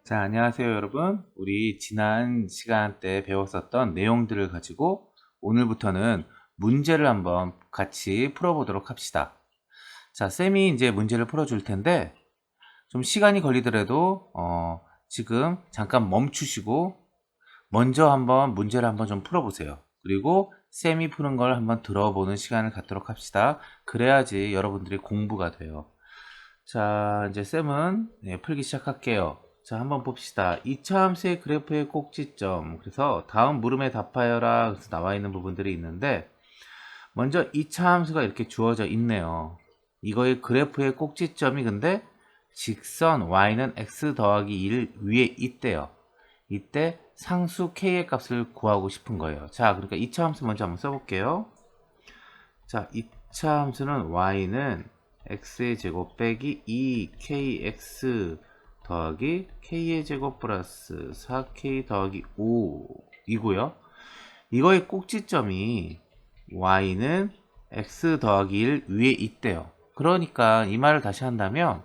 자, 안녕하세요, 여러분. 우리 지난 시간 때 배웠었던 내용들을 가지고 오늘부터는 문제를 한번 같이 풀어보도록 합시다. 자, 쌤이 이제 문제를 풀어줄 텐데 좀 시간이 걸리더라도 지금 잠깐 멈추시고 먼저 한번 문제를 한번 좀 풀어보세요. 그리고 쌤이 푸는 걸 한번 들어보는 시간을 갖도록 합시다. 그래야지 여러분들이 공부가 돼요. 자, 이제 쌤은 풀기 시작할게요. 자, 한번 봅시다. 이차함수의 그래프의 꼭지점. 그래서 다음 물음에 답하여라. 그래서 나와 있는 부분들이 있는데, 먼저 이차함수가 이렇게 주어져 있네요. 이거의 그래프의 꼭지점이 근데 직선 y는 x 더하기 1 위에 있대요. 이때 상수 k의 값을 구하고 싶은 거예요. 자, 그러니까 이차함수 먼저 한번 써볼게요. 자, 이차함수는 y는 x의 제곱 빼기 2kx 더하기 k의 제곱 플러스 4k 더하기 5 이고요. 이거의 꼭지점이 y는 x 더하기 1 위에 있대요. 그러니까 이 말을 다시 한다면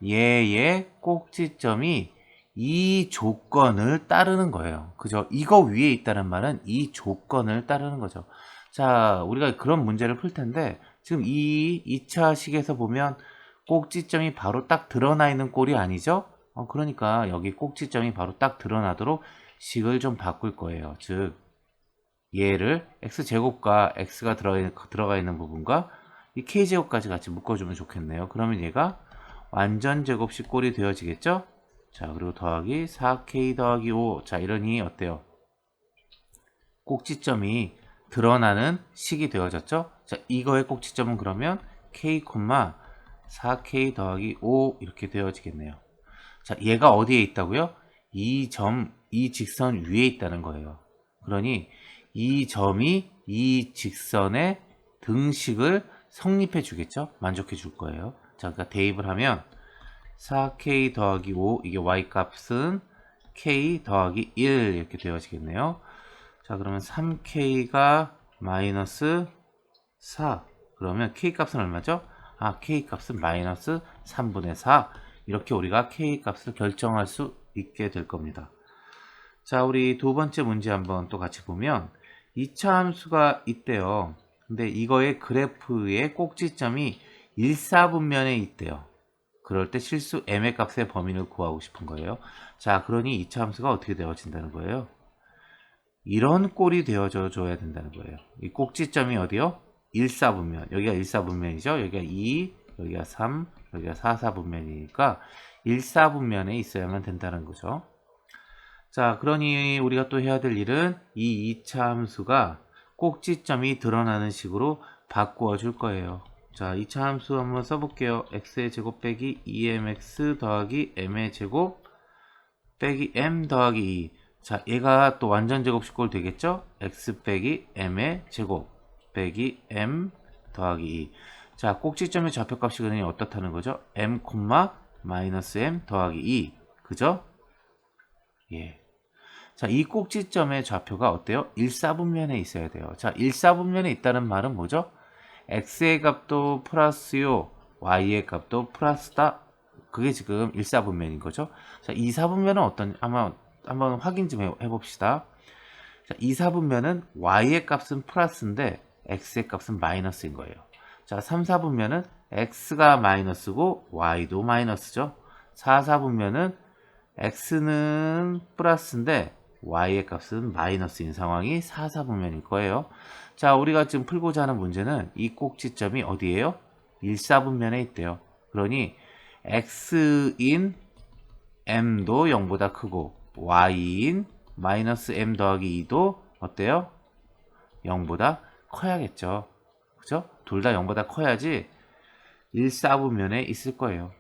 얘의 꼭지점이 이 조건을 따르는 거예요. 그죠? 이거 위에 있다는 말은 이 조건을 따르는 거죠. 자, 우리가 그런 문제를 풀 텐데 지금 이 2차 식에서 보면 꼭지점이 바로 딱 드러나 있는 꼴이 아니죠? 그러니까 여기 꼭지점이 바로 딱 드러나도록 식을 좀 바꿀 거예요. 즉 얘를 x제곱과 x가 들어가 있는 부분과 이 k제곱까지 같이 묶어주면 좋겠네요. 그러면 얘가 완전 제곱식 꼴이 되어지겠죠? 자, 그리고 더하기 4k 더하기 5. 자, 이러니 어때요? 꼭지점이 드러나는 식이 되어졌죠? 자, 이거의 꼭지점은 그러면 k, 4k 더하기 5 이렇게 되어지겠네요. 자, 얘가 어디에 있다고요? 이 직선 위에 있다는 거예요. 그러니 이 점이 이 직선의 등식을 성립해 주겠죠? 만족해 줄 거예요. 자, 그러니까 대입을 하면 4k 더하기 5, 이게 y값은 k 더하기 1 이렇게 되어지겠네요. 자, 그러면 3k가 마이너스 4. 그러면 k값은 얼마죠? k값은 마이너스 3분의 4. 이렇게 우리가 k값을 결정할 수 있게 될 겁니다. 자, 우리 두 번째 문제 한번 또 같이 보면 2차 함수가 있대요. 근데 이거의 그래프의 꼭지점이 1사분면에 있대요. 그럴 때 실수 m의 값의 범위를 구하고 싶은 거예요. 자, 그러니 2차 함수가 어떻게 되어진다는 거예요? 이런 꼴이 되어져 줘야 된다는 거예요. 이 꼭지점이 어디요? 1사분면. 여기가 1사분면이죠. 여기가 2, 여기가 3, 여기가 4사분면이니까 1사분면에 있어야만 된다는 거죠. 자, 그러니 우리가 또 해야 될 일은 이 2차 함수가 꼭지점이 드러나는 식으로 바꾸어 줄 거예요. 자, 2차 함수 한번 써볼게요. x의 제곱 빼기 2mx 더하기 m의 제곱 빼기 m 더하기 2. 자, 얘가 또 완전 제곱식 꼴 되겠죠? x 빼기 m의 제곱 빼기 m 더하기 2. 자, 꼭지점의 좌표값이 그러니 어떻다는 거죠? m, 마이너스 m 더하기 2. 그죠? 예. 자, 이 꼭지점의 좌표가 어때요? 1사분면에 있어야 돼요. 자, 1사분면에 있다는 말은 뭐죠? x의 값도 플러스요, y의 값도 플러스다. 그게 지금 1사분면인 거죠. 자, 2사분면은 한번 확인 좀 해봅시다. 자, 2사분면은 y의 값은 플러스인데 x의 값은 마이너스인 거예요. 자, 3사분면은 x가 마이너스고 y도 마이너스죠. 4사분면은 x는 플러스인데 y의 값은 마이너스인 상황이 4사분면일 거예요. 자, 우리가 지금 풀고자 하는 문제는 이 꼭지점이 어디예요? 1사분면에 있대요. 그러니 x인 m도 0보다 크고 y인 마이너스 m 더하기 2도 어때요? 0보다 커야겠죠. 그죠? 둘 다 0보다 커야지 1사분면에 있을 거예요.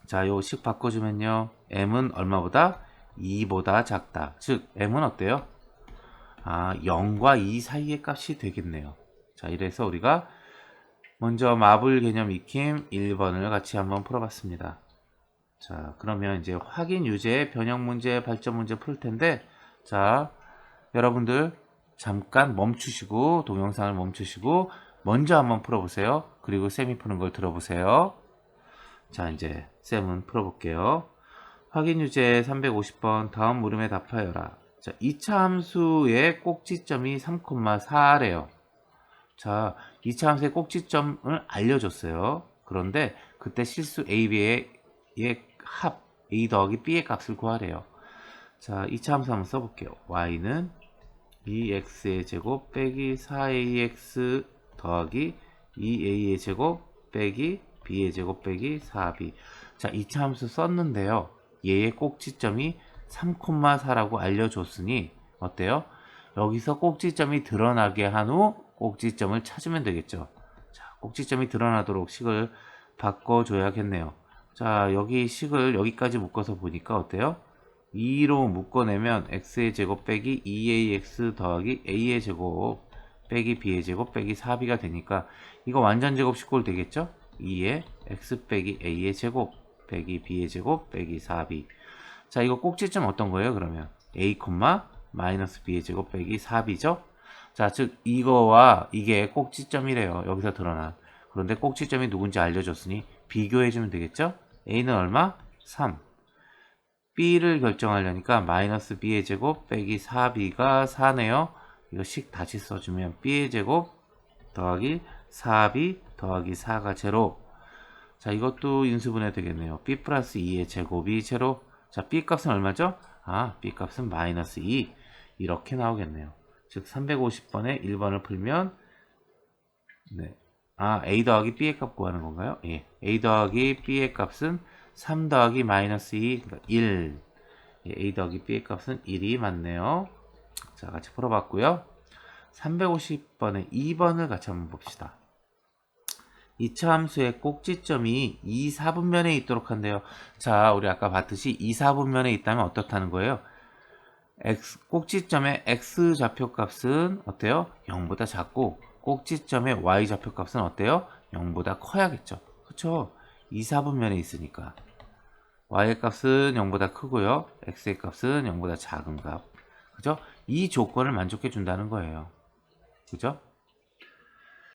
자, 요 식 바꿔주면요. m은 얼마보다? 2보다 작다. 즉, m은 어때요? 0과 2 사이의 값이 되겠네요. 자, 이래서 우리가 먼저 마블 개념 익힘 1번을 같이 한번 풀어봤습니다. 자, 그러면 이제 확인 유제, 변형 문제, 발전 문제 풀 텐데, 자, 여러분들 잠깐 멈추시고, 동영상을 멈추시고, 먼저 한번 풀어보세요. 그리고 쌤이 푸는 걸 들어보세요. 자, 이제 쌤은 풀어볼게요. 확인 유제 350번 다음 물음에 답하여라. 자, 2차 함수의 꼭지점이 3,4래요. 자, 2차 함수의 꼭지점을 알려줬어요. 그런데 그때 실수 a, b의 합 a 더하기 b의 값을 구하래요. 자, 2차 함수 한번 써볼게요. y는 2x의 제곱 빼기 4ax 더하기 2a의 제곱 빼기 b의 제곱 빼기 4b. 자, 2차 함수 썼는데요. 얘의 꼭지점이 3,4라고 알려줬으니 어때요? 여기서 꼭지점이 드러나게 한 후 꼭지점을 찾으면 되겠죠. 자, 꼭지점이 드러나도록 식을 바꿔줘야겠네요. 자, 여기 식을 여기까지 묶어서 보니까 어때요? 2로 묶어내면 x의 제곱 빼기 2ax 더하기 a의 제곱 빼기 b의 제곱 빼기 4b가 되니까 이거 완전 제곱식꼴 되겠죠? 2에 x 빼기 a의 제곱 빼기 b의 제곱 빼기 4b. 자, 이거 꼭지점 어떤 거예요? 그러면 a, 마이너스 b의 제곱 빼기 4b죠? 자, 즉 이거와 이게 꼭지점이래요. 여기서 드러난. 그런데 꼭지점이 누군지 알려줬으니 비교해주면 되겠죠? a는 얼마? 3. b를 결정하려니까 마이너스 b의 제곱 빼기 4b가 4네요. 이거 식 다시 써주면 b의 제곱 더하기 4b 더하기 4가 제로. 자, 이것도 인수분해 되겠네요. b 플러스 2의 제곱이 제로. 자, b 값은 얼마죠? 아, b 값은 마이너스 2. 이렇게 나오겠네요. 즉 350번에 1번을 풀면 네. 아, a 더하기 b의 값 구하는 건가요? 예. a 더하기 b의 값은 3 더하기 마이너스 2, 그러니까 1. 예, a 더하기 b의 값은 1이 맞네요. 자, 같이 풀어봤고요. 350번에 2번을 같이 한번 봅시다. 2차 함수의 꼭지점이 2, 4분면에 있도록 한대요. 자, 우리 아까 봤듯이 2, 4분면에 있다면 어떻다는 거예요? 꼭지점의 x 좌표값은 어때요? 0보다 작고 꼭지점의 y 좌표값은 어때요? 0보다 커야겠죠. 그쵸? 2, 4분면에 있으니까 y의 값은 0보다 크고요. x의 값은 0보다 작은 값. 그죠? 이 조건을 만족해 준다는 거예요. 그죠?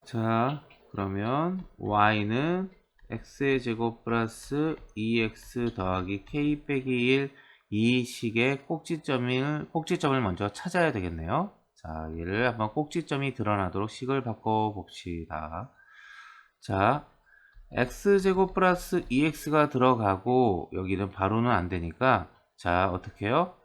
자, 그러면 y는 x의 제곱 플러스 2x 더하기 k 빼기 1 이 식의 꼭지점을 먼저 찾아야 되겠네요. 자, 얘를 한번 꼭지점이 드러나도록 식을 바꿔봅시다. 자, x제곱 플러스 2x가 들어가고 여기는 바로는 안 되니까 자, 어떻게 해요?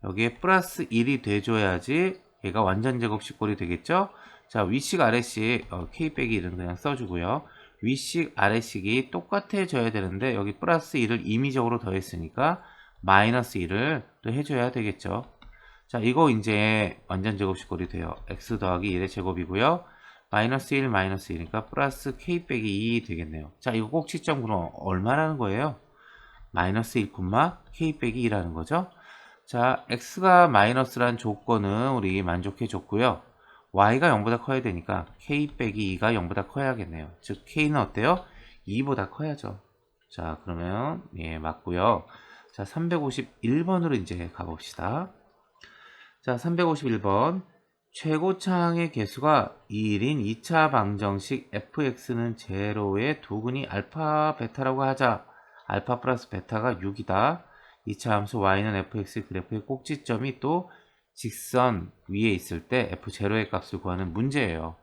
여기에 플러스 1이 돼줘야지 얘가 완전 제곱식꼴이 되겠죠? 자, 위식 아래식 k 빼기 1은 그냥 써주고요. 위식 아래식이 똑같아져야 되는데 여기 플러스 1을 임의적으로 더했으니까 마이너스 1을 또 해줘야 되겠죠. 자, 이거 이제 완전 제곱식꼴이 돼요. x 더하기 1의 제곱이고요. 마이너스 1 마이너스 1이니까 플러스 k 빼기 2 되겠네요. 자, 이거 꼭지점 그럼 얼마라는 거예요? 마이너스 1, k 빼기 2라는 거죠. 자, x가 마이너스란 조건은 우리 만족해 줬고요. y가 0보다 커야 되니까 k 빼기 2가 0보다 커야겠네요. 즉 k는 어때요? 2보다 커야죠. 자, 그러면 예, 맞고요. 자, 351번으로 이제 가봅시다. 자, 351번 최고차항의 개수가 2일인 2차 방정식 fx는 제로의 두근이 알파 베타라고 하자. 알파 플러스 베타가 6이다. 2차 함수 y는 fx 그래프의 꼭지점이 또 직선 위에 있을 때 f0의 값을 구하는 문제예요.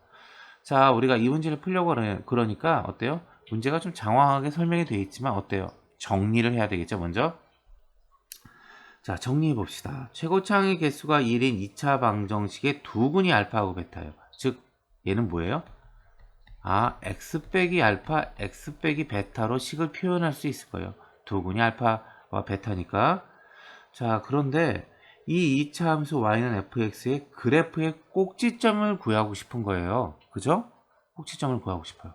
자, 우리가 이 문제를 풀려고 그러니까 어때요? 문제가 좀 장황하게 설명이 되어 있지만 어때요? 정리를 해야 되겠죠, 먼저? 자, 정리해 봅시다. 최고차항의 개수가 1인 2차 방정식의 두근이 알파하고 베타예요. 즉, 얘는 뭐예요? 아, x 빼기 알파, x 빼기 베타로 식을 표현할 수 있을 거예요. 두근이 알파와 베타니까. 자, 그런데 이 2차 함수 y는 fx의 그래프의 꼭지점을 구하고 싶은 거예요. 그죠? 꼭지점을 구하고 싶어요.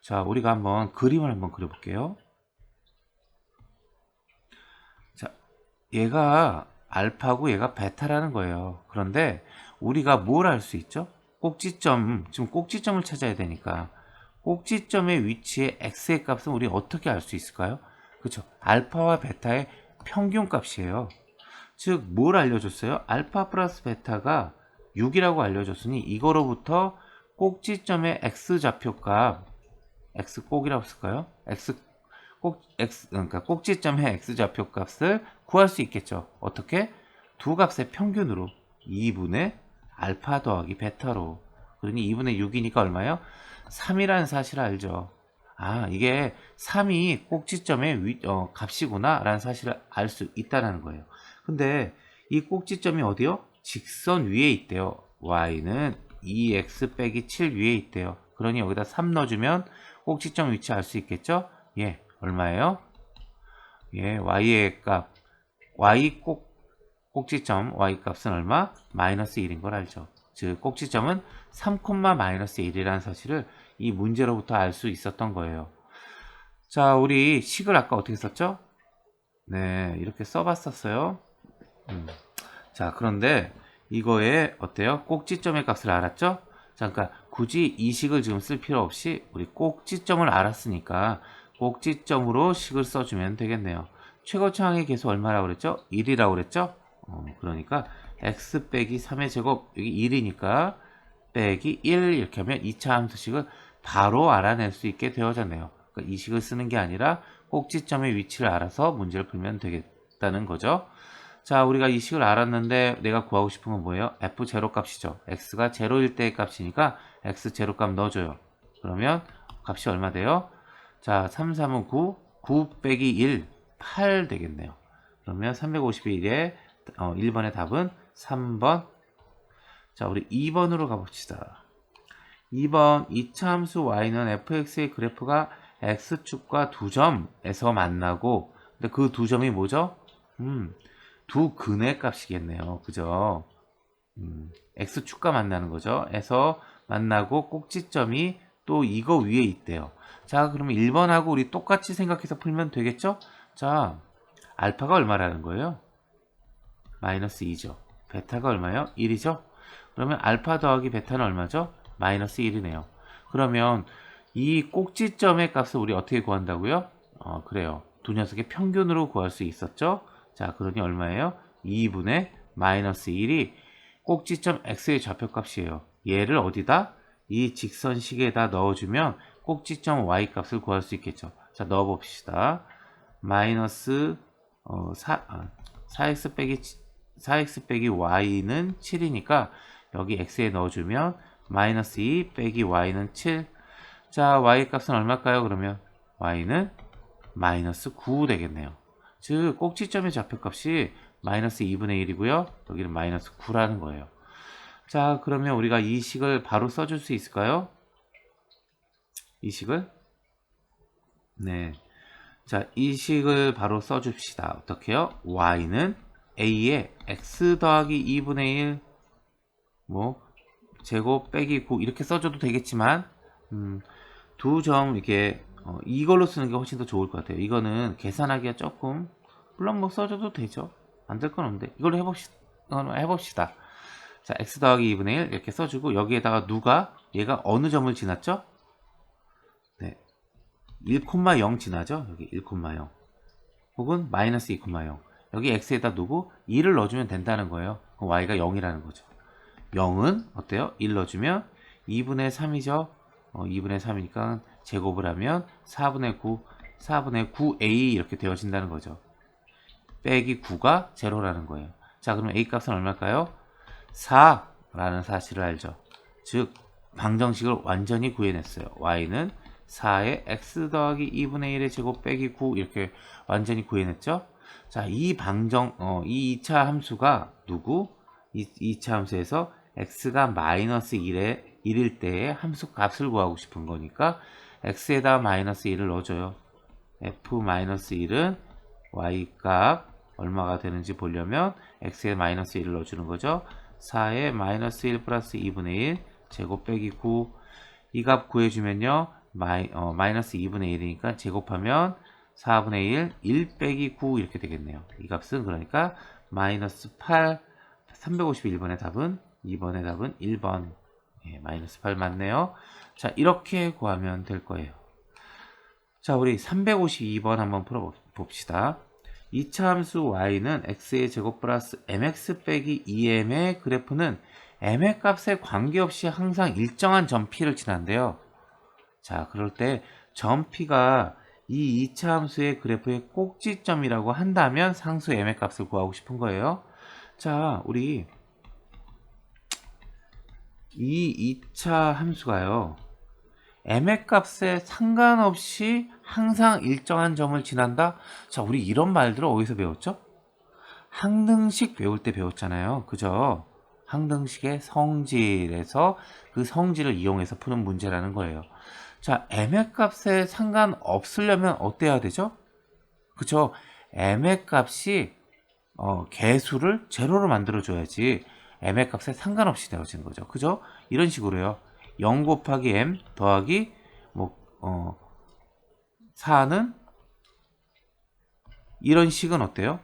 자, 우리가 한번 그림을 한번 그려볼게요. 자, 얘가 알파고 얘가 베타라는 거예요. 그런데 우리가 뭘 알 수 있죠? 꼭지점, 지금 꼭지점을 찾아야 되니까 꼭지점의 위치에 x의 값은 우리 어떻게 알 수 있을까요? 그렇죠? 알파와 베타의 평균 값이에요. 즉, 뭘 알려줬어요? 알파 플러스 베타가 6이라고 알려줬으니 이거로부터 꼭지점의 x 좌표값 x 꼭이라고 쓸까요? x 그러니까 꼭지점의 x좌표 값을 구할 수 있겠죠. 어떻게? 두 값의 평균으로 2분의 알파 더하기 베타로. 그러니 2분의 6이니까 얼마예요? 3이라는 사실을 알죠. 아, 이게 3이 꼭지점의 값이구나 라는 사실을 알 수 있다는 거예요. 근데 이 꼭지점이 어디요? 직선 위에 있대요. y는 2x 빼기 7 위에 있대요. 그러니 여기다 3 넣어주면 꼭지점 위치 알 수 있겠죠? 예, 얼마예요? 예, y의 값, 꼭지점 y 값은 얼마? 마이너스 1인 걸 알죠. 즉 꼭지점은 3, 마이너스 1이라는 사실을 이 문제로부터 알 수 있었던 거예요. 자, 우리 식을 아까 어떻게 썼죠? 네, 이렇게 써봤었어요. 자, 그런데 이거에 어때요? 꼭지점의 값을 알았죠? 자, 그러니까 굳이 이 식을 지금 쓸 필요 없이 우리 꼭지점을 알았으니까 꼭지점으로 식을 써주면 되겠네요. 최고차항의 계수 얼마라고 그랬죠? 1이라고 그랬죠? 그러니까 x 빼기 3의 제곱 여기 1이니까 빼기 1 이렇게 하면 2차 함수식을 바로 알아낼 수 있게 되어졌네요. 그러니까 이 식을 쓰는 게 아니라 꼭지점의 위치를 알아서 문제를 풀면 되겠다는 거죠. 자, 우리가 이 식을 알았는데 내가 구하고 싶은 건 뭐예요? f0 값이죠. x가 0일 때의 값이니까 x0 값 넣어줘요. 그러면 값이 얼마 돼요? 자, 3, 3은 9, 9 빼기 1, 8 되겠네요. 그러면 351에 1번의 답은 3번. 자, 우리 2번으로 가봅시다. 2번 2차 함수 y는 fx의 그래프가 x축과 두 점에서 만나고, 근데 그 두 점이 뭐죠? 두 근의 값이겠네요. 그죠? x축과 만나는 거죠. 에서 만나고 꼭지점이 또 이거 위에 있대요. 자, 그러면 1번하고 우리 똑같이 생각해서 풀면 되겠죠? 자, 알파가 얼마라는 거예요? 마이너스 2죠. 베타가 얼마예요? 1이죠? 그러면 알파 더하기 베타는 얼마죠? 마이너스 1이네요. 그러면 이 꼭지점의 값을 우리 어떻게 구한다고요? 그래요. 두 녀석의 평균으로 구할 수 있었죠? 자, 그러니 얼마예요? 2분의 마이너스 1이 꼭지점 x의 좌표값이에요. 얘를 어디다? 이 직선식에다 넣어주면 꼭지점 y 값을 구할 수 있겠죠. 자, 넣어봅시다. 마이너스 4x 빼기 y는 7이니까 여기 x에 넣어주면 마이너스 2 빼기 y는 7. 자, y 값은 얼마일까요? 그러면 y는 마이너스 9 되겠네요. 즉 꼭지점의 좌표값이 마이너스 2분의 1이고요. 여기는 마이너스 9라는 거예요. 자, 그러면 우리가 이 식을 바로 써줄 수 있을까요? 이 식을? 네. 자, 이 식을 바로 써줍시다. 어떻게요? y는 a에 x 더하기 2분의 1 제곱 빼기 9 이렇게 써줘도 되겠지만 두 점 이렇게 이걸로 쓰는 게 훨씬 더 좋을 것 같아요. 이거는 계산하기가 조금, 물론 써줘도 되죠. 안 될 건 없는데 이걸로 해봅시다. 자, x 더하기 2분의 1 이렇게 써주고 여기에다가 얘가 어느 점을 지났죠? 네, 1,0 지나죠? 여기 1,0 혹은 마이너스 2,0 여기 x에다 2를 넣어주면 된다는 거예요. 그럼 y가 0이라는 거죠. 0은 어때요? 1 넣어주면 2분의 3이죠. 2분의 3이니까 제곱을 하면 4분의 9a 이렇게 되어진다는 거죠. 빼기 9가 0라는 거예요. 자, 그러면 a 값은 얼마일까요? 4라는 사실을 알죠. 즉 방정식을 완전히 구해냈어요. y는 4에 x 더하기 2분의 1의 제곱 빼기 9 이렇게 완전히 구해냈죠. 자, 이 2차 함수가 이 2차 함수에서 x가 마이너스 1일 때의 함수 값을 구하고 싶은 거니까 x에다 마이너스 1을 넣어줘요. f-1은 y 값 얼마가 되는지 보려면 x에 마이너스 1을 넣어주는 거죠. 4에 마이너스 1 플러스 2분의 1 제곱 빼기 9 이 값 구해주면요. 마이너스 2분의 1이니까 제곱하면 4분의 1 빼기 9 이렇게 되겠네요. 이 값은 그러니까 마이너스 8 351번의 답은 2번의 답은 1번. 예, 마이너스 8 맞네요. 자, 이렇게 구하면 될 거예요. 자, 우리 352번 한번 풀어봅시다. 2차 함수 y는 x의 제곱 플러스 mx 빼기 2m의 그래프는 m의 값에 관계없이 항상 일정한 점 p를 지난대요. 자, 그럴 때 점 p가 이 2차 함수의 그래프의 꼭지점이라고 한다면 상수 m의 값을 구하고 싶은 거예요. 자, 우리 이 2차 함수가요. m의 값에 상관없이 항상 일정한 점을 지난다? 자, 우리 이런 말들을 어디서 배웠죠? 항등식 배울 때 배웠잖아요. 그죠? 항등식의 성질에서 그 성질을 이용해서 푸는 문제라는 거예요. 자, m의 값에 상관없으려면 어때야 되죠? 그쵸? m의 값이 개수를 제로로 만들어줘야지 m의 값에 상관없이 되어지는 거죠. 그죠? 이런 식으로요. 0 곱하기 m 더하기 4는 이런 식은 어때요?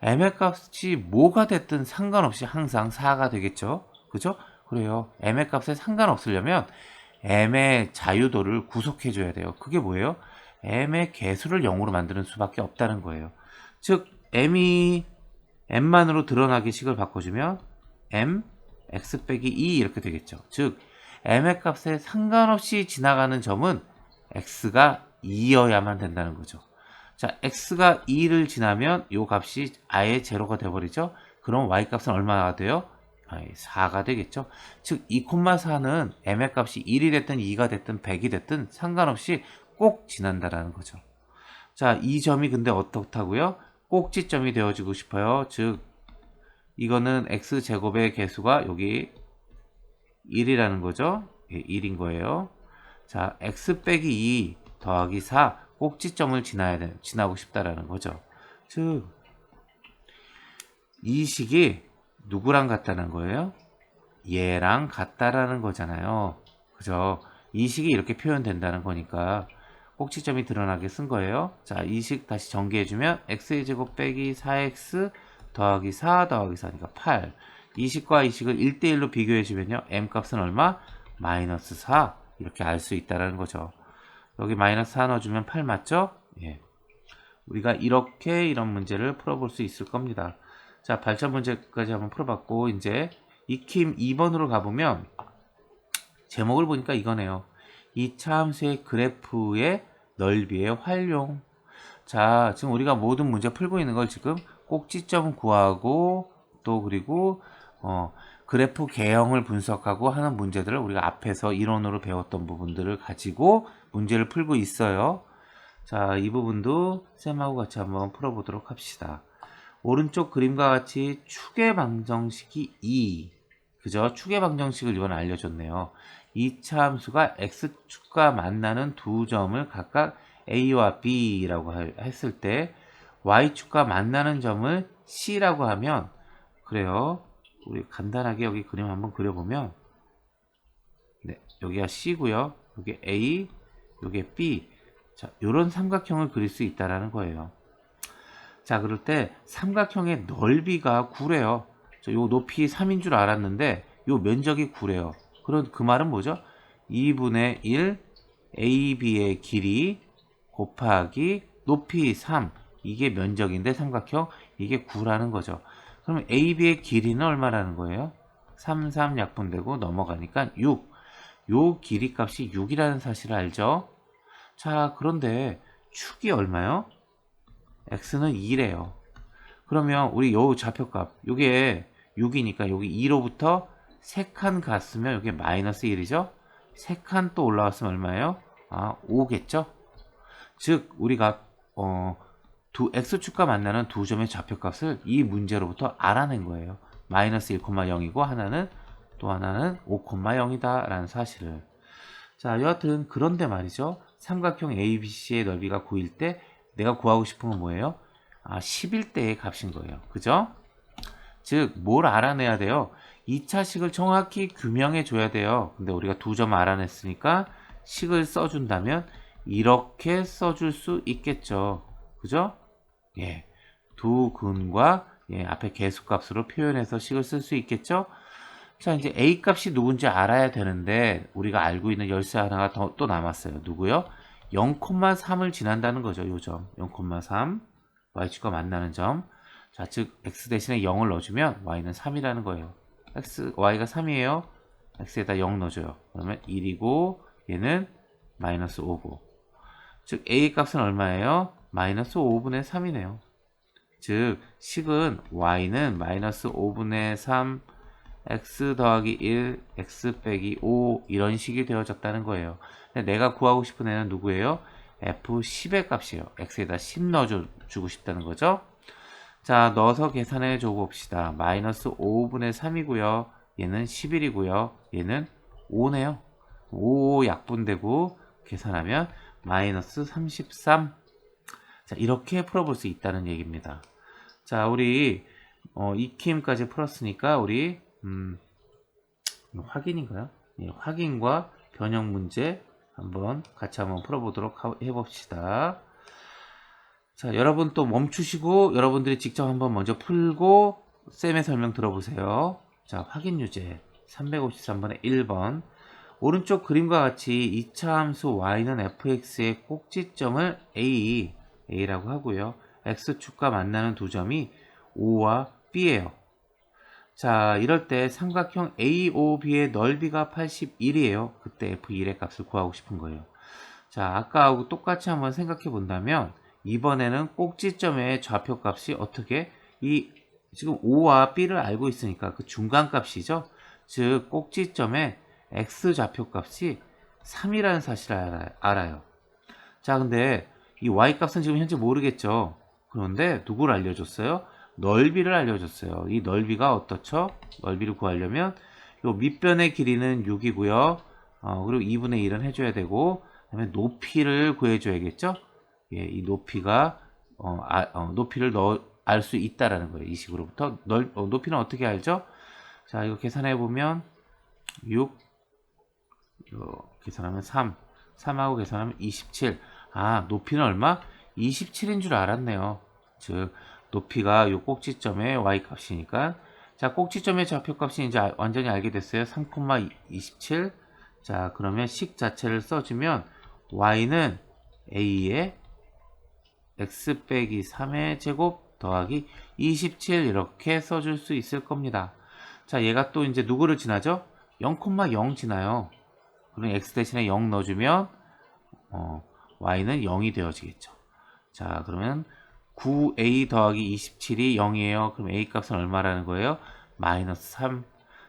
m의 값이 뭐가 됐든 상관없이 항상 4가 되겠죠. 그죠? 그래요. m의 값에 상관없으려면 m의 자유도를 구속해 줘야 돼요. 그게 뭐예요? m의 개수를 0으로 만드는 수밖에 없다는 거예요. 즉 m이 m만으로 드러나게 식을 바꿔주면 m x 빼기 2 이렇게 되겠죠. 즉 m의 값에 상관없이 지나가는 점은 x가 2여야만 된다는 거죠. 자, x가 2를 지나면 이 값이 아예 제로가 돼버리죠. 그럼 y 값은 얼마가 돼요? 4가 되겠죠. 즉 2,4는 m의 값이 1이 됐든 2가 됐든 100이 됐든 상관없이 꼭 지난다라는 거죠. 자, 이 점이 근데 어떻다고요? 꼭지점이 되어지고 싶어요. 즉 이거는 x제곱의 개수가 여기 1이라는 거죠. 1인 거예요. 자, x 빼기 2 더하기 4 꼭지점을 지나고 싶다라는 거죠. 즉 이 식이 누구랑 같다는 거예요? 얘랑 같다라는 거잖아요. 그죠? 이 식이 이렇게 표현된다는 거니까 꼭지점이 드러나게 쓴 거예요. 자, 이 식 다시 전개해주면 x의 제곱 빼기 4x 더하기 4 더하기 4니까 8. 이 식과 이 식을 1대1로 비교해주면요. m 값은 얼마? 마이너스 4. 이렇게 알 수 있다는 거죠. 여기 마이너스 4 넣어주면 8 맞죠? 예. 우리가 이렇게 이런 문제를 풀어볼 수 있을 겁니다. 자, 발전 문제까지 한번 풀어봤고 이제 익힘 2번으로 가보면 제목을 보니까 이거네요. 2차 함수의 그래프의 넓이의 활용. 자, 지금 우리가 모든 문제 풀고 있는 걸 지금 꼭지점 구하고 또 그리고 그래프 개형을 분석하고 하는 문제들을 우리가 앞에서 이론으로 배웠던 부분들을 가지고 문제를 풀고 있어요. 자, 이 부분도 쌤하고 같이 한번 풀어보도록 합시다. 오른쪽 그림과 같이 축의 방정식이 2. 그죠? 축의 방정식을 이번에 알려줬네요. 2차 함수가 x축과 만나는 두 점을 각각 a와 b라고 했을 때 y축과 만나는 점을 c라고 하면 그래요. 우리 간단하게 여기 그림 한번 그려보면 네, 여기가 c고요. 여기 a, 여기 b. 자, 요런 삼각형을 그릴 수 있다라는 거예요. 자, 그럴 때 삼각형의 넓이가 9래요. 요 높이 3인 줄 알았는데 요 면적이 9래요. 그럼 그 말은 뭐죠? 2분의 1 AB의 길이 곱하기 높이 3. 이게 면적인데 삼각형 이게 9라는 거죠. 그럼 AB의 길이는 얼마라는 거예요? 3, 3 약분되고 넘어가니까 6. 요 길이 값이 6이라는 사실을 알죠? 자, 그런데 축이 얼마요? x는 2래요. 그러면 우리 요 좌표값 요게 6이니까 여기 2로부터 3칸 갔으면 여기 마이너스 1이죠. 3칸 또 올라왔으면 얼마예요? 5겠죠. 즉 우리가 두 x축과 만나는 두 점의 좌표값을 이 문제로부터 알아낸 거예요. 마이너스 1,0이고 하나는 또 하나는 5,0이다 라는 사실을. 자, 여하튼 그런데 말이죠. 삼각형 ABC의 넓이가 9일 때 내가 구하고 싶은 건 뭐예요? 11대의 값인 거예요. 그죠? 즉, 뭘 알아내야 돼요? 2차 식을 정확히 규명해 줘야 돼요. 근데 우리가 두 점 알아냈으니까 식을 써준다면 이렇게 써줄 수 있겠죠. 그죠? 예. 두 근과 앞에 개수값으로 표현해서 식을 쓸 수 있겠죠? 자, 이제 A 값이 누군지 알아야 되는데 우리가 알고 있는 열쇠 하나가 또 남았어요. 누구요? 0,3을 지난다는 거죠. 요 점 0,3 y축과 만나는 점. 자, 즉 x 대신에 0을 넣어주면 y는 3이라는 거예요. y가 3이에요. x에다 0 넣어줘요. 그러면 1이고 얘는 마이너스 5고. 즉 a 값은 얼마예요? 마이너스 5분의 3이네요. 즉 식은 y는 마이너스 5분의 3 x 더하기 1 x 빼기 5 이런 식이 되어졌다는 거예요. 근데 내가 구하고 싶은 애는 누구예요? f10의 값이에요. x에다 10 넣어주고 싶다는 거죠. 자, 넣어서 계산해 줘 봅시다. 마이너스 5분의 3이고요. 얘는 11이고요. 얘는 5네요. 5 약분되고 계산하면 마이너스 33. 자, 이렇게 풀어볼 수 있다는 얘기입니다. 자, 우리 익힘까지 풀었으니까 우리 확인인가요? 예, 확인과 변형 문제 같이 한번 풀어보도록 해봅시다. 자, 여러분 또 멈추시고 여러분들이 직접 한번 먼저 풀고 쌤의 설명 들어보세요. 자, 확인 유제 353번의 1번. 오른쪽 그림과 같이 2차 함수 y는 fx의 꼭지점을 a라고 하고요. x축과 만나는 두 점이 O와 B예요. 자, 이럴 때 삼각형 AOB의 넓이가 81이에요. 그때 F1의 값을 구하고 싶은 거예요. 자, 아까하고 똑같이 한번 생각해 본다면 이번에는 꼭지점의 좌표값이 어떻게 지금 O와 B를 알고 있으니까 그 중간값이죠. 즉 꼭지점의 X 좌표값이 3이라는 사실을 알아요. 자, 근데 이 Y값은 지금 현재 모르겠죠. 그런데 누구를 알려줬어요? 넓이를 알려줬어요. 이 넓이가 어떻죠? 넓이를 구하려면 요 밑변의 길이는 6이고요. 그리고 2분의 1은 해줘야 되고, 그다음에 높이를 구해줘야겠죠? 예, 이 높이가 높이를 알 수 있다라는 거예요. 이 식으로부터 높이는 어떻게 알죠? 자, 이거 계산해 보면 6 이거 계산하면 3하고 계산하면 27. 아, 높이는 얼마? 27인 줄 알았네요. 즉 높이가 요 꼭지점의 y값이니까, 자, 꼭지점의 좌표값이 이제 완전히 알게 됐어요. 3,27. 자, 그러면 식 자체를 써주면 y는 a의 x 빼기 3의 제곱 더하기 27 이렇게 써줄 수 있을 겁니다. 자, 얘가 또 이제 누구를 지나죠? 0,0 지나요. 그럼 x 대신에 0 넣어주면 y는 0이 되어지겠죠. 자, 그러면 9a 더하기 27이 0이에요. 그럼 a 값은 얼마라는 거예요? 마이너스 3.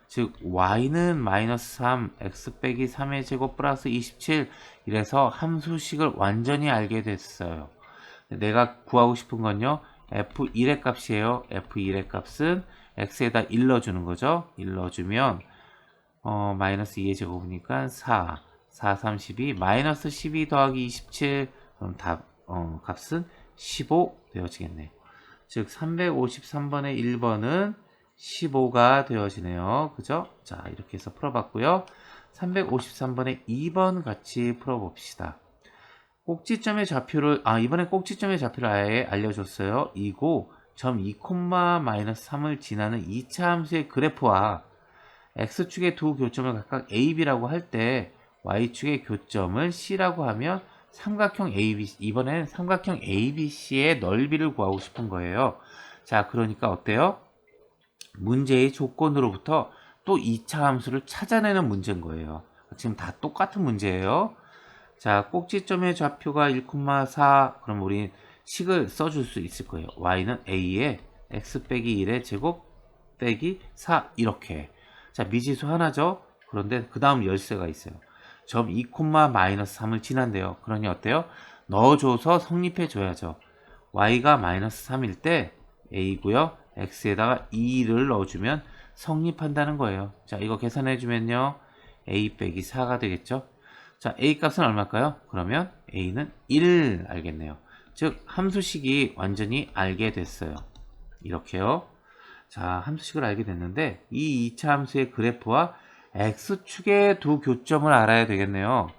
즉 y는 마이너스 3, x 빼기 3의 제곱 플러스 27. 이래서 함수식을 완전히 알게 됐어요. 내가 구하고 싶은 건요, f1의 값이에요. f1의 값은 x에다 1 넣어주는 거죠. 1 넣어주면 마이너스 2의 제곱이니까 4, 32, 마이너스 12 더하기 27. 그럼 값은 15 되어지겠네요. 즉 353번의 1번은 15가 되어지네요. 그죠? 자, 이렇게 해서 풀어봤고요. 353번의 2번 같이 풀어봅시다. 꼭지점의 좌표를 이번에 꼭지점의 좌표를 아예 알려줬어요. 이고 점 2, 마이너스 3을 지나는 2차 함수의 그래프와 x축의 두 교점을 각각 a, b라고 할 때 y축의 교점을 c라고 하면 삼각형 ABC, 이번엔 삼각형 ABC의 넓이를 구하고 싶은 거예요. 자, 그러니까 어때요? 문제의 조건으로부터 또 2차 함수를 찾아내는 문제인 거예요. 지금 다 똑같은 문제예요. 자, 꼭지점의 좌표가 1,4. 그럼 우리 식을 써줄 수 있을 거예요. y는 a에 x 빼기 1의 제곱 빼기 4 이렇게. 자, 미지수 하나죠. 그런데 그 다음 열쇠가 있어요. 점 2, 마이너스 3을 지난대요. 그러니 어때요? 넣어줘서 성립해 줘야죠. y가 마이너스 3일 때 a고요. x에다가 2를 넣어주면 성립한다는 거예요. 자, 이거 계산해 주면요, a 빼기 4가 되겠죠. 자, a 값은 얼마일까요? 그러면 a는 1 알겠네요. 즉 함수식이 완전히 알게 됐어요. 이렇게요. 자, 함수식을 알게 됐는데 이 2차 함수의 그래프와 x축의 두 교점을 알아야 되겠네요.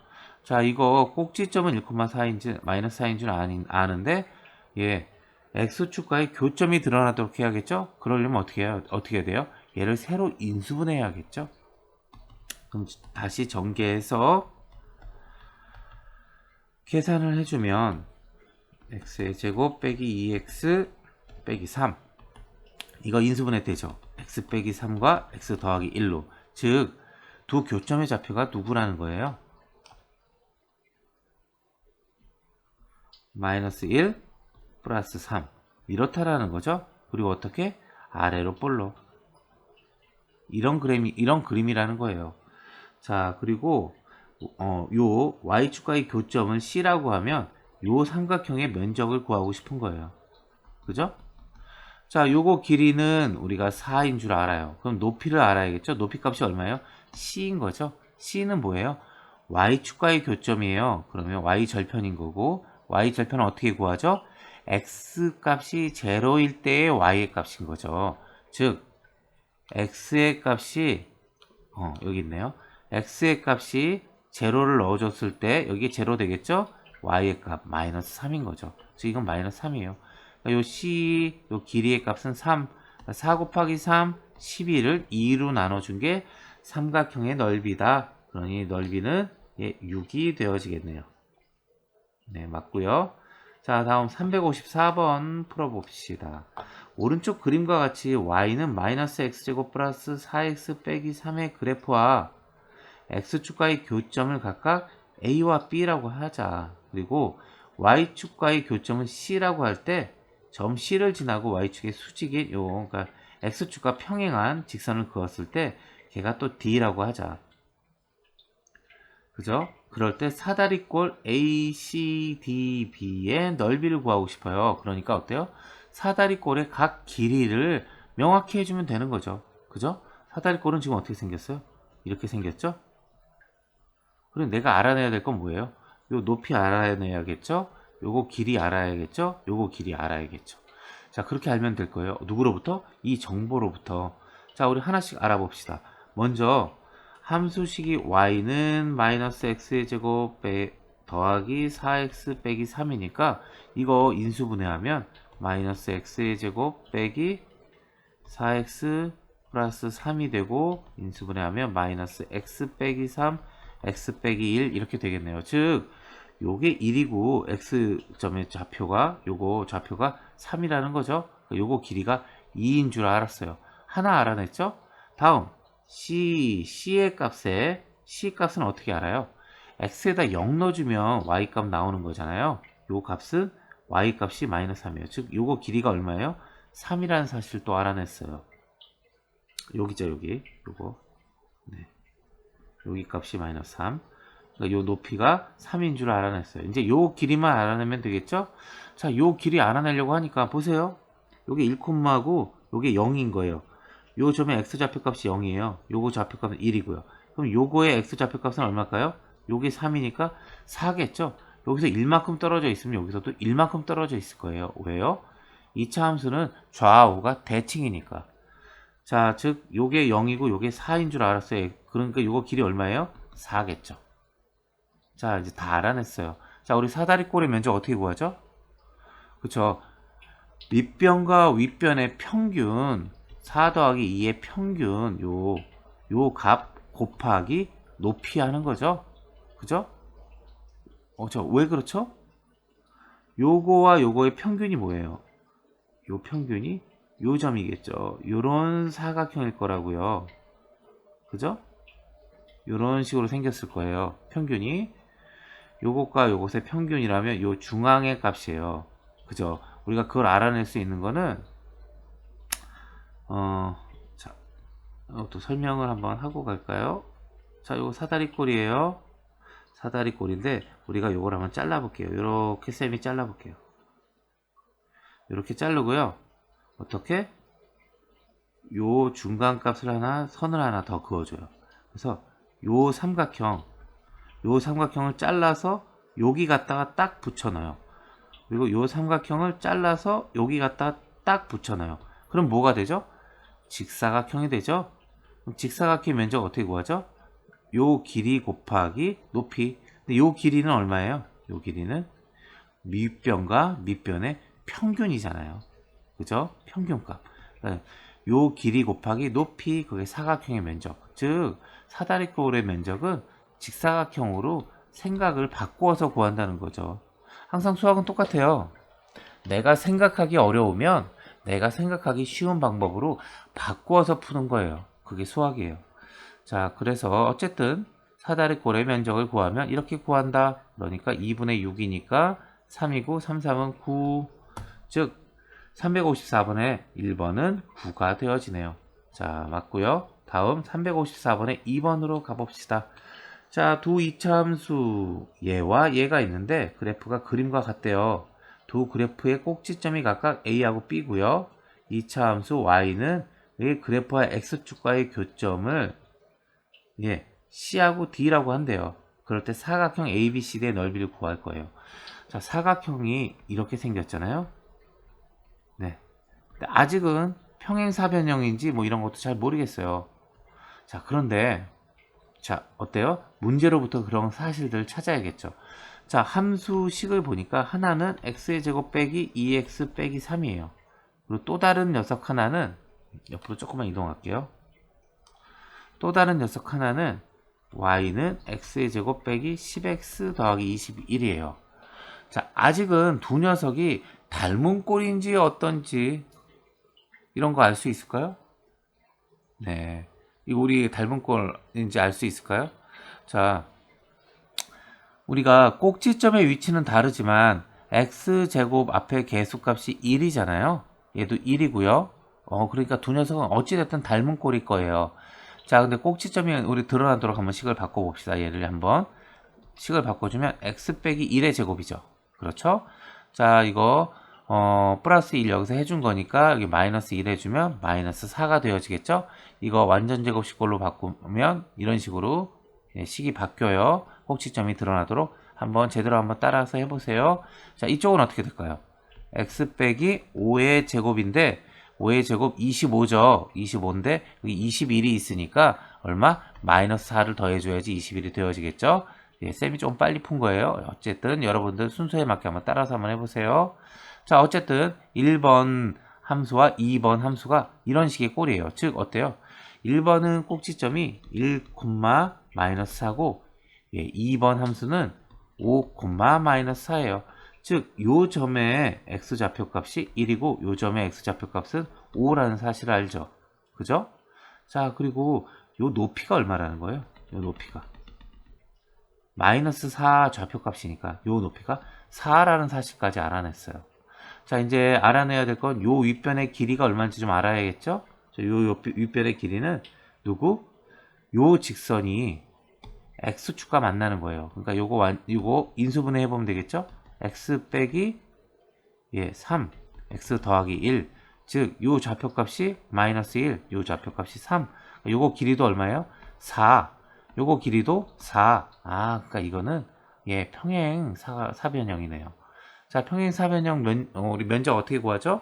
자, 이거 꼭지점은 1,4인지 마이너스 4인 줄 아는데, 예, x축과의 교점이 드러나도록 해야겠죠? 그러려면 어떻게 해야 돼요? 얘를 세로 인수분해해야겠죠? 그럼 다시 전개해서 계산을 해주면 x의 제곱 빼기 2x 빼기 3, 이거 인수분해 되죠? x 빼기 3과 x 더하기 1로. 즉 두 교점의 좌표가 누구라는 거예요? 마이너스 1 플러스 3 이렇다라는 거죠. 그리고 어떻게? 아래로 볼록 이런 그림이라는 거예요. 자, 그리고 요 y축과의 교점은 C라고 하면 요 삼각형의 면적을 구하고 싶은 거예요. 그죠? 자, 요거 길이는 우리가 4인 줄 알아요. 그럼 높이를 알아야겠죠? 높이 값이 얼마예요? C인 거죠. C는 뭐예요? y축과의 교점이에요. 그러면 y절편인 거고, y절편은 어떻게 구하죠? x 값이 0일 때의 y의 값인 거죠. 즉 x의 값이 여기 있네요. x의 값이 0를 넣어줬을 때 여기 0 되겠죠? y의 값 마이너스 3인 거죠. 그래서 이건 마이너스 3이에요. 요 c 요 길이의 값은 3. 4 곱하기 3 12를 2로 나눠준 게 삼각형의 넓이다. 그러니 넓이는 6이 되어지겠네요. 네, 맞고요. 자, 다음 354번 풀어봅시다. 오른쪽 그림과 같이 y는 마이너스 x제곱 플러스 4x 빼기 3의 그래프와 x축과의 교점을 각각 a와 b라고 하자. 그리고 y축과의 교점은 c라고 할 때 점 c를 지나고 y축의 수직인 그러니까 x축과 평행한 직선을 그었을 때 걔가 또 d라고 하자. 그죠? 그럴 때 사다리꼴 ACDB의 넓이를 구하고 싶어요. 그러니까 어때요? 사다리꼴의 각 길이를 명확히 해주면 되는 거죠. 그죠? 사다리꼴은 지금 어떻게 생겼어요? 이렇게 생겼죠? 그럼 내가 알아내야 될 건 뭐예요? 요 높이 알아내야겠죠? 요거 길이 알아야겠죠? 요거 길이 알아야겠죠? 자, 그렇게 알면 될 거예요. 누구로부터? 이 정보로부터. 자, 우리 하나씩 알아봅시다. 먼저 함수식이 y는 마이너스 x의 제곱 더하기 4x 빼기 3이니까 이거 인수분해하면 마이너스 x의 제곱 빼기 4x 플러스 3이 되고 인수분해하면 마이너스 x 빼기 3 x 빼기 1 이렇게 되겠네요. 즉 요게 1이고 x점의 좌표가 요거 좌표가 3이라는 거죠. 요거 길이가 2인 줄 알았어요. 하나 알아냈죠? 다음 C의 C 값은 어떻게 알아요? X에다 0 넣어주면 Y 값 나오는 거잖아요. 요 값은 Y 값이 마이너스 3이에요. 즉 요거 길이가 얼마예요? 3이라는 사실을 또 알아냈어요. 여기죠, 여기. 요거. 네. 여기 값이 마이너스 3. 그러니까 요 높이가 3인 줄 알아냈어요. 이제 요 길이만 알아내면 되겠죠? 자, 요 길이 알아내려고 하니까 보세요. 요게 1콤마고 요게 0인 거예요. 요 점의 x 좌표값이 0이에요. 요거 좌표값은 1이고요. 그럼 요거의 x 좌표값은 얼마일까요? 요게 3이니까 4겠죠? 여기서 1만큼 떨어져 있으면 여기서도 1만큼 떨어져 있을 거예요. 왜요? 2차 함수는 좌우가 대칭이니까. 자, 즉 요게 0이고 요게 4인 줄 알았어요. 그러니까 요거 길이 얼마예요? 4겠죠. 자, 이제 다 알아냈어요. 자, 우리 사다리꼴의 면적 어떻게 구하죠? 그쵸? 밑변과 윗변의 평균 4 더하기 2의 평균 요 값 곱하기 높이 하는 거죠. 그죠? 왜 그렇죠? 요거와 요거의 평균이 뭐예요? 요 평균이 요 점이겠죠. 요런 사각형일 거라고요. 그죠? 요런 식으로 생겼을 거예요. 평균이 요것과 요것의 평균이라면 요 중앙의 값이에요. 그죠? 우리가 그걸 알아낼 수 있는 거는 자, 또 설명을 한번 하고 갈까요? 자, 요거 사다리꼴이에요. 사다리꼴인데 우리가 요걸 한번 잘라 볼게요. 요렇게 쌤이 잘라 볼게요. 요렇게 자르고요. 어떻게? 요 중간 값을 선을 하나 더 그어줘요. 그래서 요 삼각형을 잘라서 여기 갖다가 딱 붙여넣어요. 그리고 요 삼각형을 잘라서 여기 갖다가 딱 붙여넣어요. 그럼 뭐가 되죠? 직사각형이 되죠? 그럼 직사각형의 면적 어떻게 구하죠? 요 길이 곱하기 높이. 근데 요 길이는 얼마예요? 요 길이는 밑변과 밑변의 평균이잖아요. 그죠? 평균값. 그러니까 요 길이 곱하기 높이, 그게 사각형의 면적. 즉 사다리꼴의 면적은 직사각형으로 생각을 바꾸어서 구한다는 거죠. 항상 수학은 똑같아요. 내가 생각하기 어려우면 내가 생각하기 쉬운 방법으로 바꾸어서 푸는 거예요. 그게 수학이에요. 자, 그래서 어쨌든 사다리꼴의 면적을 구하면 이렇게 구한다. 그러니까 2분의 6이니까 3이고 3, 3은 9. 즉 354번에 1번은 9가 되어지네요. 자, 맞고요. 다음 354번에 2번으로 가봅시다. 자, 두 이차함수 얘와 얘가 있는데 그래프가 그림과 같대요. 두 그래프의 꼭지점이 각각 A하고 B고요. 이차함수 Y는 이 그래프와 X축과의 교점을 C하고 D라고 한대요. 그럴 때 사각형 ABCD의 넓이를 구할 거예요. 자, 사각형이 이렇게 생겼잖아요. 네. 아직은 평행사변형인지 뭐 이런 것도 잘 모르겠어요. 자, 그런데 자, 어때요? 문제로부터 그런 사실들을 찾아야겠죠. 자, 함수식을 보니까 하나는 x의 제곱 빼기 2x 빼기 3이에요. 그리고 또 다른 녀석 하나는 옆으로 조금만 이동할게요. 또 다른 녀석 하나는 y는 x의 제곱 빼기 10x 더하기 21이에요. 자, 아직은 두 녀석이 닮은 꼴인지 어떤지 이런 거 알 수 있을까요? 네. 이거 우리 닮은 꼴인지 알 수 있을까요? 자, 우리가 꼭지점의 위치는 다르지만 x제곱 앞에 개수값이 1이잖아요. 얘도 1이고요. 그러니까 두 녀석은 어찌됐든 닮은 꼴일 거예요. 자, 근데 꼭지점이 우리 드러나도록 한번 식을 바꿔봅시다. 얘를 한번 식을 바꿔주면 x 빼기 1의 제곱이죠. 그렇죠? 자, 이거 플러스 1 여기서 해준 거니까 여기 마이너스 1 해주면 마이너스 4가 되어지겠죠? 이거 완전 제곱식꼴로 바꾸면 이런 식으로 식이 바뀌어요. 꼭지점이 드러나도록 한번 제대로 한번 따라서 해보세요. 자, 이쪽은 어떻게 될까요? x 빼기 5의 제곱인데 5의 제곱 25죠. 25인데 여기 21이 있으니까 얼마? 마이너스 4를 더해줘야지 21이 되어지겠죠? 쌤이 좀 빨리 푼 거예요. 어쨌든 여러분들 순서에 맞게 한번 따라서 한번 해보세요. 자, 어쨌든 1번 함수와 2번 함수가 이런 식의 꼴이에요. 즉 어때요? 1번은 꼭지점이 1, 마이너스 4고 2번 함수는 5, 마이너스 4예요. 즉, 요 점의 x좌표값이 1이고 요 점의 x좌표값은 5라는 사실을 알죠. 그죠? 자, 그리고 요 높이가 얼마라는 거예요? 요 높이가 마이너스 4 좌표값이니까 요 높이가 4라는 사실까지 알아냈어요. 자, 이제 알아내야 될 건 요 윗변의 길이가 얼마인지 좀 알아야겠죠? 요 윗변의 길이는 누구? 요 직선이 x축과 만나는 거예요. 그러니까 요거 인수분해 해보면 되겠죠? x 빼기 3, x 더하기 1. 즉, 요 좌표값이 마이너스 1, 요 좌표값이 3. 요거 길이도 얼마예요? 4. 요거 길이도 4. 그러니까 이거는 평행 사변형이네요. 자, 평행 사변형 우리 면적 어떻게 구하죠?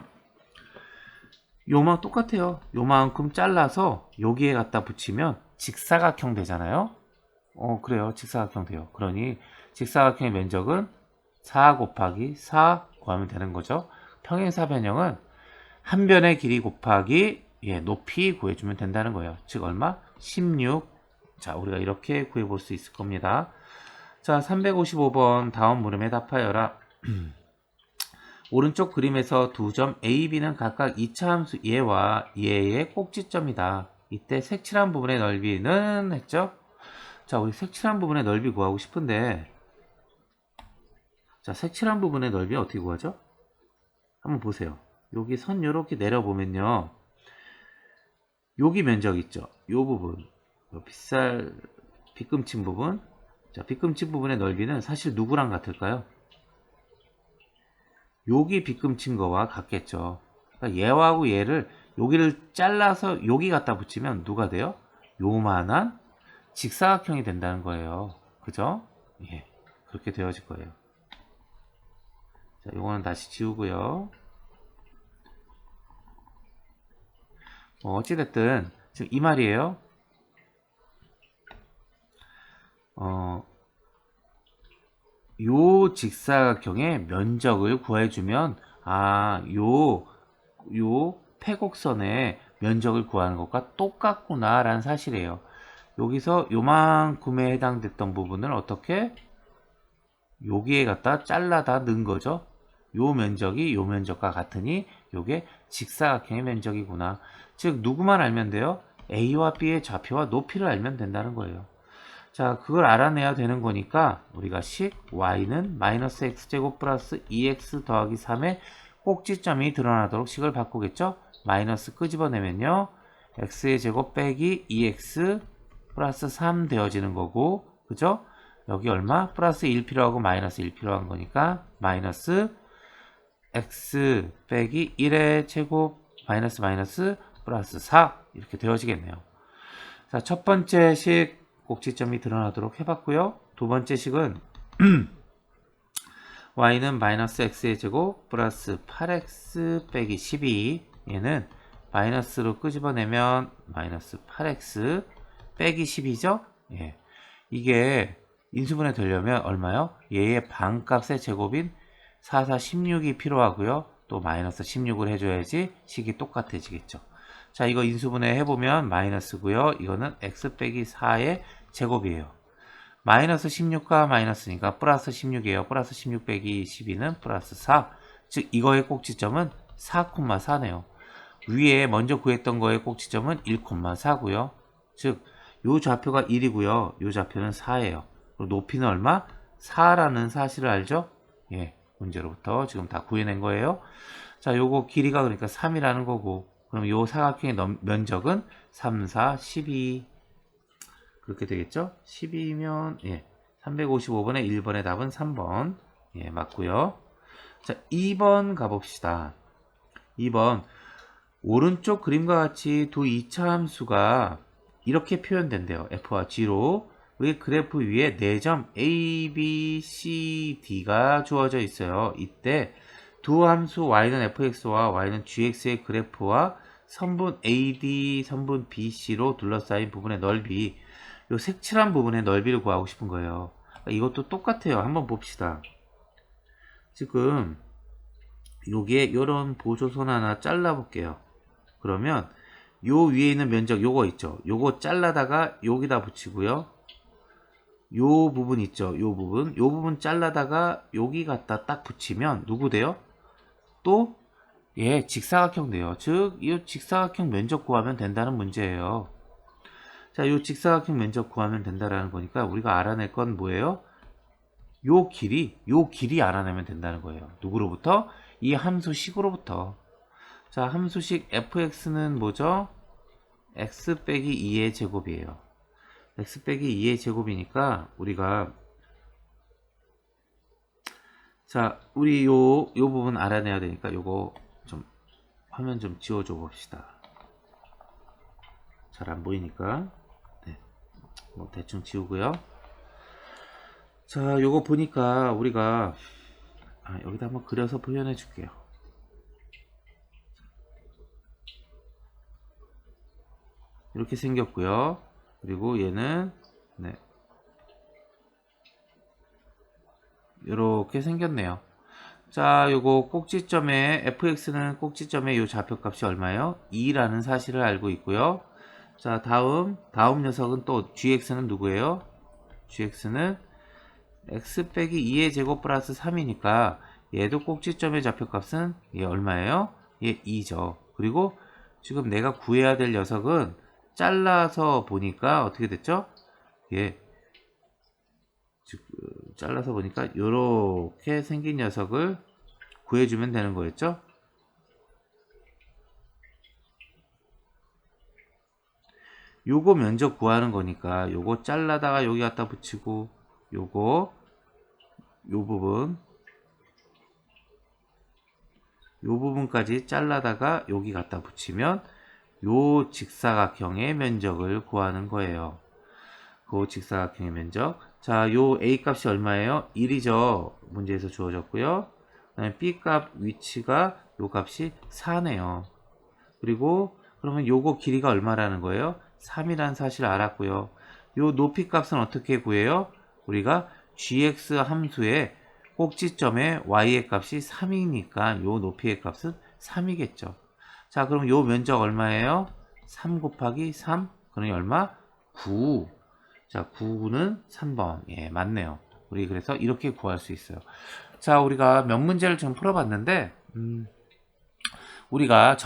요만 똑같아요. 요만큼 잘라서 여기에 갖다 붙이면 직사각형 되잖아요. 그래요. 직사각형 돼요. 그러니 직사각형의 면적은 4 곱하기 4 구하면 되는 거죠. 평행사변형은 한 변의 길이 곱하기 높이 구해주면 된다는 거예요. 즉 얼마? 16. 자, 우리가 이렇게 구해볼 수 있을 겁니다. 자, 355번 다음 물음에 답하여라. 오른쪽 그림에서 두 점 A, B는 각각 2차 함수 얘와 얘의 꼭지점이다. 이때 색칠한 부분의 넓이는 했죠? 자, 우리 색칠한 부분의 넓이 구하고 싶은데, 자, 색칠한 부분의 넓이 어떻게 구하죠? 한번 보세요. 여기 선 요렇게 내려보면요. 여기 면적 있죠? 요 부분, 요 빗금친 부분. 자, 빗금친 부분의 넓이는 사실 누구랑 같을까요? 여기 빗금친 거와 같겠죠. 그러니까 얘하고 얘를 여기를 잘라서 여기 갖다 붙이면 누가 돼요? 요만한 직사각형이 된다는 거예요. 그죠? 그렇게 되어질 거예요. 자, 요거는 다시 지우고요. 어찌됐든 지금 이 말이에요. 요 직사각형의 면적을 구해주면 요 패곡선의 면적을 구하는 것과 똑같구나 라는 사실이에요. 여기서 요만큼에 해당됐던 부분을 어떻게 여기에 갖다 잘라다 넣은 거죠. 요 면적이 요 면적과 같으니 요게 직사각형의 면적이구나. 즉 누구만 알면 돼요? A와 B의 좌표와 높이를 알면 된다는 거예요. 자, 그걸 알아내야 되는 거니까 우리가 식 y는 마이너스 x제곱 플러스 2x 더하기 3의 꼭지점이 드러나도록 식을 바꾸겠죠? 마이너스 끄집어내면요. x의 제곱 빼기 2x 플러스 3 되어지는 거고, 그죠? 여기 얼마? 플러스 1 필요하고 마이너스 1 필요한 거니까 마이너스 x 빼기 1의 제곱 마이너스 마이너스 플러스 4 이렇게 되어지겠네요. 자, 첫 번째 식 꼭지점이 드러나도록 해봤고요. 두 번째 식은 y는 마이너스 x의 제곱 플러스 8x 빼기 12 얘는 마이너스로 끄집어내면 마이너스 8x 빼기 10이죠? 예. 이게 인수분해 되려면 얼마요? 얘의 반값의 제곱인 4, 4, 16이 필요하고요. 또 마이너스 16을 해줘야지 식이 똑같아지겠죠. 자, 이거 인수분해 해보면 마이너스고요. 이거는 x 빼기 4의 제곱이에요. 마이너스 16과 마이너스니까 플러스 16이에요. 플러스 16 빼기 12는 플러스 4. 즉 이거의 꼭지점은 4,4네요. 위에 먼저 구했던 거의 꼭지점은 1,4고요. 즉 요 좌표가 1이고요. 요 좌표는 4예요. 그리고 높이는 얼마? 4라는 사실을 알죠? 예, 문제로부터 지금 다 구해낸 거예요. 자, 요거 길이가 그러니까 3이라는 거고, 그럼 요 사각형의 면적은 3, 4, 12 그렇게 되겠죠? 12면 예, 355번에 1번의 답은 3번. 예, 맞고요. 자, 2번 가봅시다. 2번 오른쪽 그림과 같이 두 이차 함수가 이렇게 표현된대요. f와 g로. 의 그래프 위에 4점 a, b, c, d가 주어져 있어요. 이때 두 함수 y는 fx와 y는 gx의 그래프와 선분 AD, 선분 BC로 둘러싸인 부분의 넓이, 요 색칠한 부분의 넓이를 구하고 싶은 거예요. 이것도 똑같아요. 한번 봅시다. 지금 요게 요런 보조선 하나 잘라 볼게요. 그러면 요 위에 있는 면적 요거 있죠. 요거 잘라다가 여기다 붙이고요. 요 부분 있죠. 요 부분 잘라다가 여기 갖다 딱 붙이면 누구 돼요? 또 예, 직사각형 돼요. 즉, 이 직사각형 면적 구하면 된다는 문제예요. 자, 이 직사각형 면적 구하면 된다라는 거니까 우리가 알아낼 건 뭐예요? 요 길이 알아내면 된다는 거예요. 누구로부터? 이 함수식으로부터. 자, 함수식 fx는 뭐죠? x 빼기 2의 제곱이에요. x 빼기 2의 제곱이니까 우리가 자, 우리 요 부분 알아내야 되니까 요거 좀 화면 좀 지워줘 봅시다. 잘 안 보이니까 네, 뭐 대충 지우고요. 자, 요거 보니까 우리가 여기다 한번 그려서 표현해 줄게요. 이렇게 생겼고요. 그리고 얘는 네, 이렇게 생겼네요. 자, 요거 꼭지점에 fx는 꼭지점의 요 좌표값이 얼마예요? 2라는 사실을 알고 있고요. 자, 다음 녀석은 또 gx는 누구예요? gx는 x 빼기 2의 제곱 플러스 3이니까 얘도 꼭지점의 좌표값은 얘 얼마예요? 얘 2죠. 그리고 지금 내가 구해야 될 녀석은 잘라서 보니까 어떻게 됐죠? 예. 잘라서 보니까 이렇게 생긴 녀석을 구해주면 되는 거였죠. 요거 면적 구하는 거니까 요거 잘라다가 여기 갖다 붙이고 요 부분까지 잘라다가 여기 갖다 붙이면 요 직사각형의 면적을 구하는 거예요. 그 직사각형의 면적. 자, 요 A 값이 얼마예요? 1이죠. 문제에서 주어졌고요. 그다음에 B 값 위치가 요 값이 4네요. 그리고 그러면 요거 길이가 얼마라는 거예요? 3이라는 사실을 알았고요. 요 높이 값은 어떻게 구해요? 우리가 gx 함수의 꼭지점에 y의 값이 3이니까 요 높이의 값은 3이겠죠. 자, 그럼 요 면적 얼마예요? 3 곱하기 3? 그러니 얼마? 9. 자, 9는 3번. 예, 맞네요. 우리 그래서 이렇게 구할 수 있어요. 자, 우리가 몇 문제를 좀 풀어봤는데, 우리가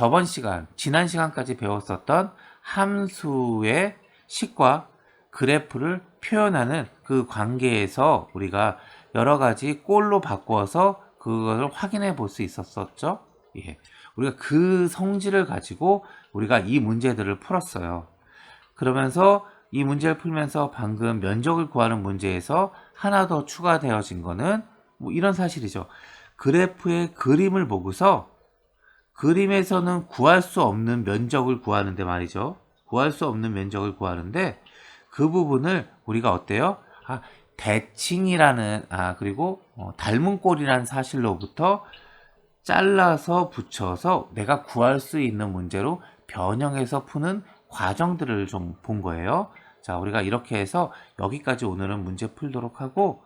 지난 시간까지 배웠었던 함수의 식과 그래프를 표현하는 그 관계에서 우리가 여러 가지 꼴로 바꾸어서 그것을 확인해 볼 수 있었었죠. 예. 우리가 그 성질을 가지고 우리가 이 문제들을 풀었어요. 그러면서 이 문제를 풀면서 방금 면적을 구하는 문제에서 하나 더 추가되어진 거는 뭐 이런 사실이죠. 그래프의 그림을 보고서 그림에서는 구할 수 없는 면적을 구하는데 말이죠. 구할 수 없는 면적을 구하는데 그 부분을 우리가 어때요? 대칭이라는 그리고 닮은 꼴이라는 사실로부터 잘라서 붙여서 내가 구할 수 있는 문제로 변형해서 푸는 과정들을 좀 본 거예요. 자, 우리가 이렇게 해서 여기까지 오늘은 문제 풀도록 하고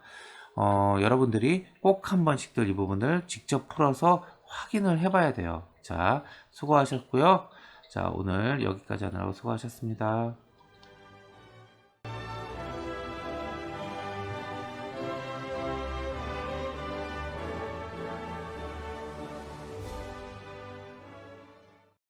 여러분들이 꼭 한 번씩들 이 부분을 직접 풀어서 확인을 해봐야 돼요. 자, 수고하셨고요. 자, 오늘 여기까지 하느라고 수고하셨습니다.